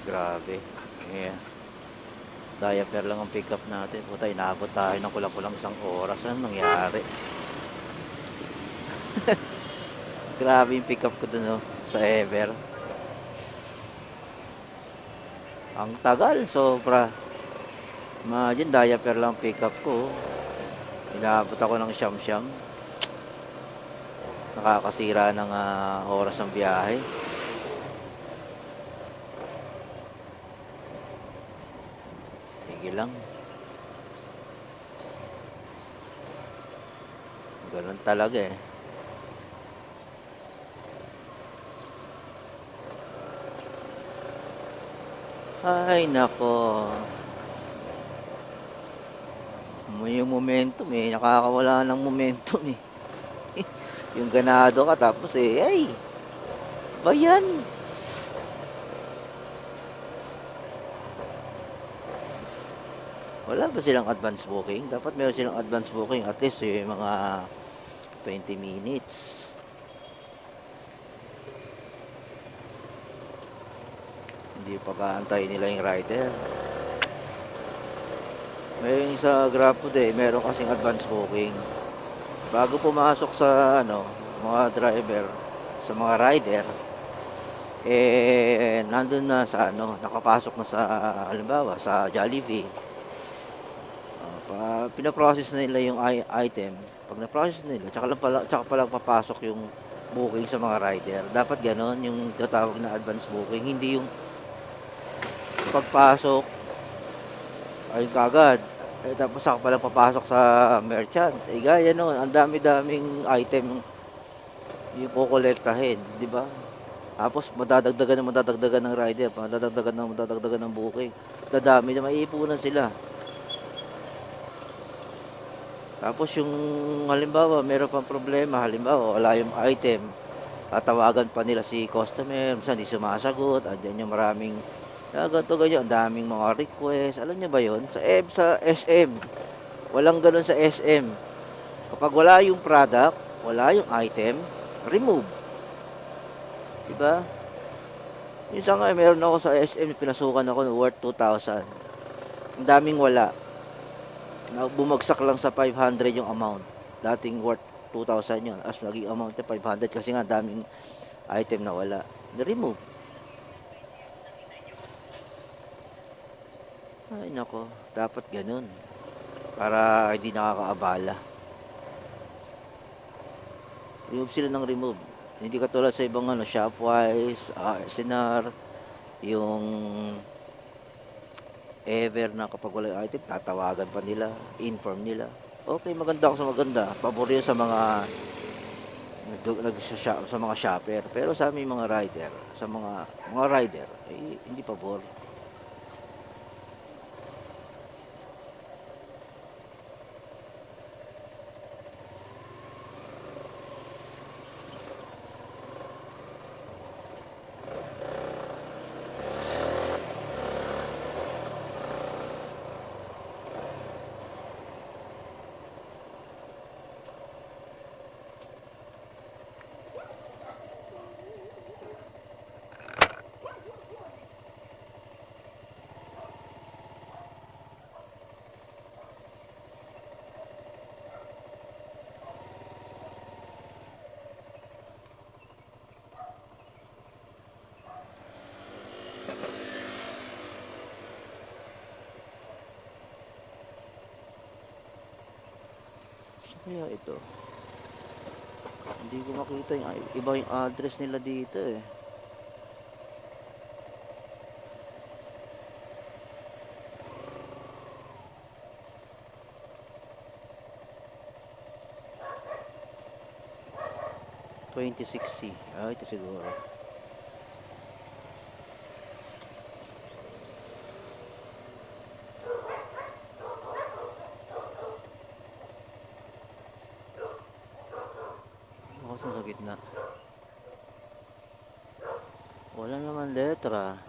Grabe. Yeah. Diaper lang ang pick up natin. Puta, inabot tayo ng kulang-kulang isang oras. Ano nangyari? Grabe yung pick up ko dun, oh, sa Ever. Ang tagal, sobra. Imagine, diaper lang pick up ko. Inabot ako ng siyam-siyam. Nakakasira ng oras ng biyahe. Sige lang. Ganun talaga eh. Ay, nako. Yung momentum eh. Nakakawala ng momentum eh. Yung ganado ka tapos eh, ay, ba yan? Wala ba silang advance booking? Dapat meron silang advance booking at least yung mga 20 minutes. Hindi pag-aantay nila yung rider. May sa GrabFood eh, meron kasing advance booking. Bago pumasok sa mga driver, sa mga rider, eh nandun na sa nakapasok na sa halimbawa sa Jollibee. Pinaprocess na nila yung item. Pag na-process nila, tsaka pala papasok yung booking sa mga rider. Dapat ganon yung tatawag na advance booking, hindi yung pagpasok ay kagad. Eh, tapos ako pala papasok sa merchant. Eh, gaya noon, ang dami-daming item yung kukolektahin, di ba? Tapos madadagdagan ng rider, madadagdagan ng booking. Dadami na maiipunan sila. Tapos yung halimbawa, meron pang problema, halimbawa wala yung item, tatawagan pa nila si customer, minsan hindi sumasagot, andyan yung maraming ganito ganyan, ang daming mga request. Alam niyo ba yon sa SM, walang ganun sa SM. Kapag wala yung product, wala yung item, remove. Diba? Minsan nga, meron ako sa SM, pinasukan ako ng worth 2,000. Ang daming wala. Bumagsak lang sa 500 yung amount. Dating worth 2,000 yun. As naging amount na 500 kasi nga daming item na wala. Na-remove. Ay nako, dapat ganun. Para hindi nakakaabala. Remove sila ng remove. Hindi katulad sa ibang Shopwise, SNR, yung Ever na kapag wala yung item, tatawagan pa nila, inform nila. Okay, maganda ako sa maganda. Pabor yun sa mga sa mga shopper. Pero sa aming mga rider, sa mga rider, eh, hindi pabor. So, kaya ito, hindi ko makita yung iba yung address nila dito eh. '26C. Ito siguro. Ako sa gitna. Wala naman letra.